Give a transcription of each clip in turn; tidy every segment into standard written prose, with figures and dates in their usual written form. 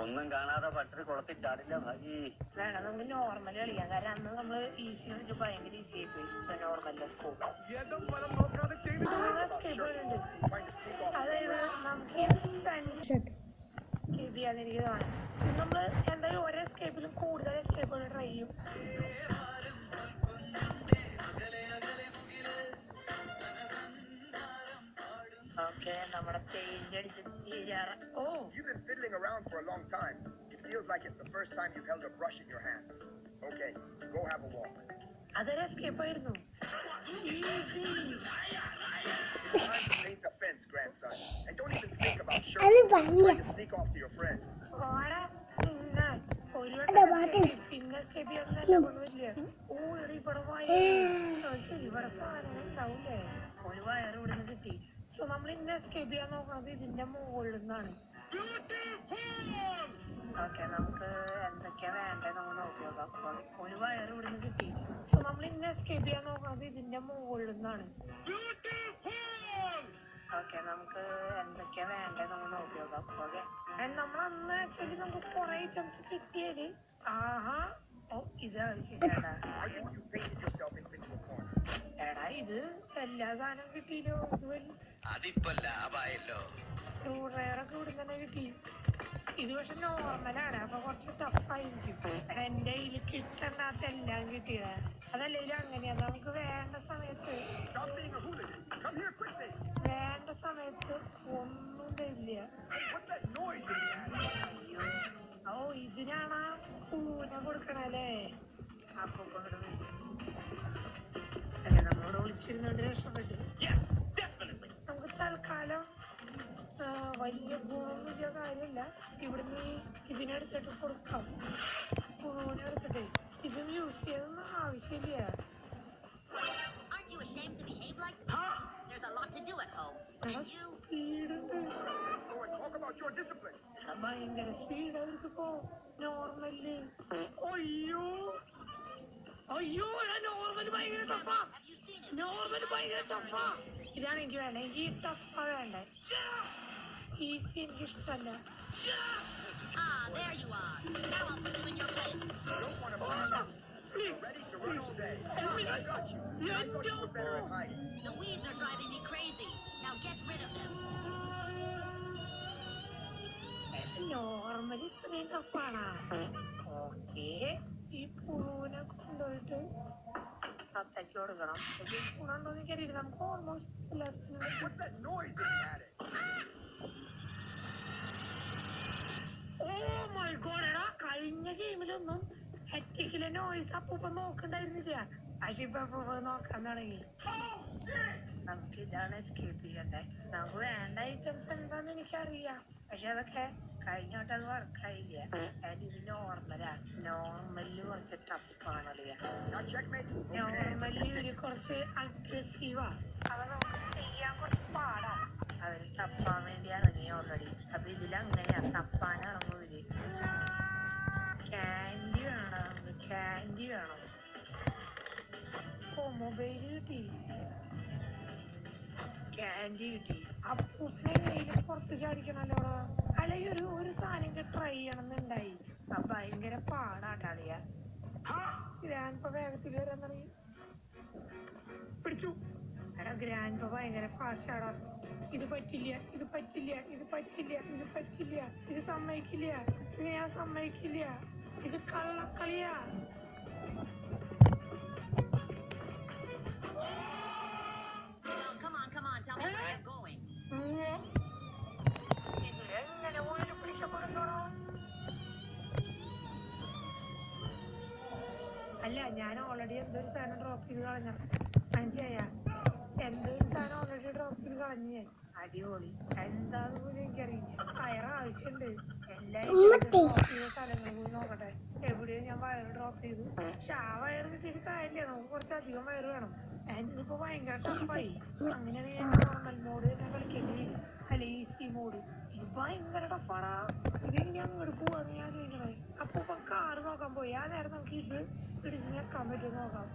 ഒന്നും കാണാതെ പട്ടര് കുളത്തിൽ ചാടില്ല ഭാജി. വേണം നമുക്ക് നോർമൽ കളിക്കാം. കാരണം അന്ന് നമ്മള് ഈസി കളിച്ച് ഭയങ്കര ഈസി ആയിപ്പോയി. നോർമലിന്റെ സ്കോപ്പ് അതായത് നമുക്ക് എസ്കേപ്പ് ചെയ്യാതിരിക്കുന്നതാണ്. പക്ഷെ നമ്മള് എന്തായാലും ഓരോ എസ്കേപ്പിലും കൂടുതൽ എസ്കേപ്പുകൾ ട്രൈ ചെയ്യും. ഓക്കെ, നമ്മുടെ പെയിന്റ് അടിച്ചിട്ട് തീരാറ്. ഓ, You've been fiddling around for a long time. It feels like it's the first time you've held a brush in your hands. Okay, go have a walk. അതൊരു escape ആയിരുന്നു. Easy. It's time to paint the fence, grandson. And don't even think about trying to sneak off to your friends. ഓടാ പിന്നെ ഒരു വട്ടം പിന്നെ escape ചെയ്യാൻ കൊണ്ടുവരില്ല. ഓ, ഇവിടെ ശരി, ഇവിടെ സാധനങ്ങൾ ഉണ്ടാവൂലേ. ഒരു വയർ ഇവിടെ നിന്ന് കിട്ടി. സോ നമ്മൾ ഇന്ന് എസ്കേപ്പ് ചെയ്യാൻ നോക്കുന്നത് ഇതിന്റെ മുകളിൽ നിന്നാണ്. ഓക്കെ, നമുക്ക് എന്തൊക്കെയാ വേണ്ടത് നമ്മൾ നോക്കി നോക്കാം. അപ്പോൾ ഒരു വയർ ഇവിടെ നിന്ന് കിട്ടി. സോ നമ്മൾ ഇന്ന് എസ്കേപ്പ് ചെയ്യാൻ നോക്കുന്നത് ഇതിന്റെ മുകളിൽ നിന്നാണ്. ഓക്കെ, നമുക്ക് എന്തൊക്കെയാ വേണ്ടത് നമ്മൾ നോക്കി നോക്കാം. ഓക്കെ, നമ്മൾ അന്ന് ആക്ച്വലി നമുക്ക് കുറെ ഐറ്റംസ് കിട്ടിയത്. ആഹാ, ഓ ഇത് ശരിയാടാ. എടാ ഇത് എല്ലാ സാധനവും കിട്ടിയില്ലോ. അതിപ്പോ ലാഭായല്ലോ. സ്ക്രൂ ഡ്രൈവർ ഒക്കെ ഇവിടെ തന്നെ കിട്ടി. ഇത് പക്ഷെ നോർമലാണ്, അപ്പൊ കുറച്ച് ടഫായിരിക്കും. എന്റെ കയ്യിൽ കിട്ടണ്ടാത്ത എല്ലാം കിട്ടിയത്. അതല്ലെങ്കിലും അങ്ങനെയാ, നമുക്ക് വേണ്ട സമയത്ത് ഒന്നും തരില്ല. അയ്യോ, ഓ ഇതിനാണ് കൂന കൊടുക്കണല്ലേ. അപ്പൊ അല്ലെ നമ്മളോട് വിളിച്ചിരുന്നോണ്ട് രക്ഷപ്പെട്ടു. നമുക്ക് തൽക്കാലം വലിയ ഗുണമൊന്നുമില്ല കാര്യമില്ല. ഇവിടുന്ന് ഇതിനെടുത്തിട്ട് കൊടുക്കാം. പുഴുവിനെടുത്തിട്ട് ഇത് യൂസ് ചെയ്തൊന്നും ആവശ്യമില്ല. ഭയങ്കര സ്പീഡ് അവർക്കിപ്പോ നോർമല്. അയ്യോ അയ്യോ, നോർമൽ ഭയങ്കര ടഫാ. നോർമൽ ഭയങ്കര ടഫാ. ഇതാണ് എനിക്ക് വേണ്ടത്. എനിക്ക് ടഫാ വേണ്ടേ. ഈസി എനിക്ക് ഇഷ്ടമല്ല. നോർമൽ ഇത്രയും ടഫാണ്. ഓക്കെ, ഈ പുഴുവിനെ കൊണ്ടുപോയിട്ട് തത്തയ്ക്ക് കൊടുക്കണം. ഗുണമുണ്ടോ എന്ന് എനിക്കറിയില്ല. നമുക്ക് ഓൾമോസ്റ്റ് കഴിഞ്ഞ ഗെയിമിലൊന്നും ഹെറ്റിക്കിലെ നോയ്സ് അപ്പൂപ്പ നോക്കണ്ടായിരുന്നില്ല. പക്ഷെ ഇപ്പൊ അപ്പൂപ്പ നോക്കാൻ തുടങ്ങി. നമുക്ക് ഇതാണ് എസ്കേപ്പ് ചെയ്യണ്ടേ. നമുക്ക് വേണ്ട ഐറ്റംസ് എന്താന്ന് എനിക്കറിയാം. പക്ഷെ അതൊക്കെ കഴിഞ്ഞോട്ട് അത് വർക്കായില്ല. ഇത് നോർമലാ. നോർമലില് കുറച്ച് ടഫാണല്ലേ. നോർമലില് കുറച്ച് അഗ്രസീവാ. അത് നമുക്ക് ചെയ്യാൻ കുറച്ച് പാടാ. അവര് തപ്പാൻ വേണ്ടി ഇറങ്ങി ഓൾറെഡി. അപ്പൊ ഇതിലങ്ങനെയാ, തപ്പാൻ ഇറങ്ങൂര്. ക്യാൻഡി വേണം, ക്യാൻഡി വേണം. ഓ, മൊബൈല് കിട്ടി, ക്യാൻഡി കിട്ടി. അപ്പൂപ്പിനെ കയ്യില് പുറത്ത് ചാടിക്കണല്ലോടാ. അല്ലെങ്കിൽ ഒരു സാധനം ട്രൈ ചെയ്യണമെന്നുണ്ടായി. അപ്പൊ ഭയങ്കര പാടാട്ടാളിയ. ഗ്രാൻഡ് പ വേഗത്തിൽ വരാൻ തുടങ്ങി. പിടിച്ചു. എടാ ഗ്രാൻഡ് പ ഭയങ്കര ഫാസ്റ്റ് ആടാ. ഇത് പറ്റില്ല, ഇത് പറ്റില്ല, ഇത് പറ്റില്ല, ഇത് പറ്റില്ല, ഇത് സമ്മതിക്കില്ല, ഇത് ഞാൻ സമ്മതിക്കില്ല, ഇത് കള്ളക്കളിയാ. ഇതിലെങ്ങനെ പോയാലും പിടിക്കപ്പെടുന്നോടോ. അല്ല, ഞാൻ ഓൾറെഡി എന്തൊരു സാധനം ഡ്രോപ്പ് ചെയ്ത് കളഞ്ഞ. മനസ്സിലായ? എന്തൊരു സാധനം ഓൾറെഡി ഡ്രോപ്പ് ചെയ്ത് കളഞ്ഞു ഞാൻ. അടിപൊളി. എന്താന്ന് പോലും എനിക്കറിയില്ല. വയർ ആവശ്യമുണ്ട്. എല്ലാവരും ഡ്രോപ്പ് ചെയ്ത സ്ഥലങ്ങൾ പോയി നോക്കട്ടെ. എവിടെയോ ഞാൻ വയർ ഡ്രോപ്പ് ചെയ്തു. പക്ഷെ ആ വയർ കിട്ടിയിട്ട് കാര്യമില്ല. നമുക്ക് കുറച്ചധികം വയർ വേണം. ഇതിപ്പോ ഭയങ്കര ടഫായി. അങ്ങനെയാണെങ്കിൽ ഞാൻ നോർമൽ മോഡ് തന്നെ കളിക്കേണ്ടി വരും. അല്ല, ഈസി മോഡ്. ഇത് ഭയങ്കര ടഫാടാ. ഇതിങ്ങനെ അങ്ങോട്ട് പോവാന്ന് ഞാൻ ചോദിക്കണേ. അപ്പൊ ഇപ്പൊ കാറ് നോക്കാൻ പോയി. ആ നേരം നമുക്ക് ഇത് പിടിച്ച് ഞെക്കാൻ പറ്റുമോ നോക്കാം.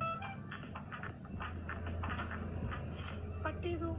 പട്ടിയതു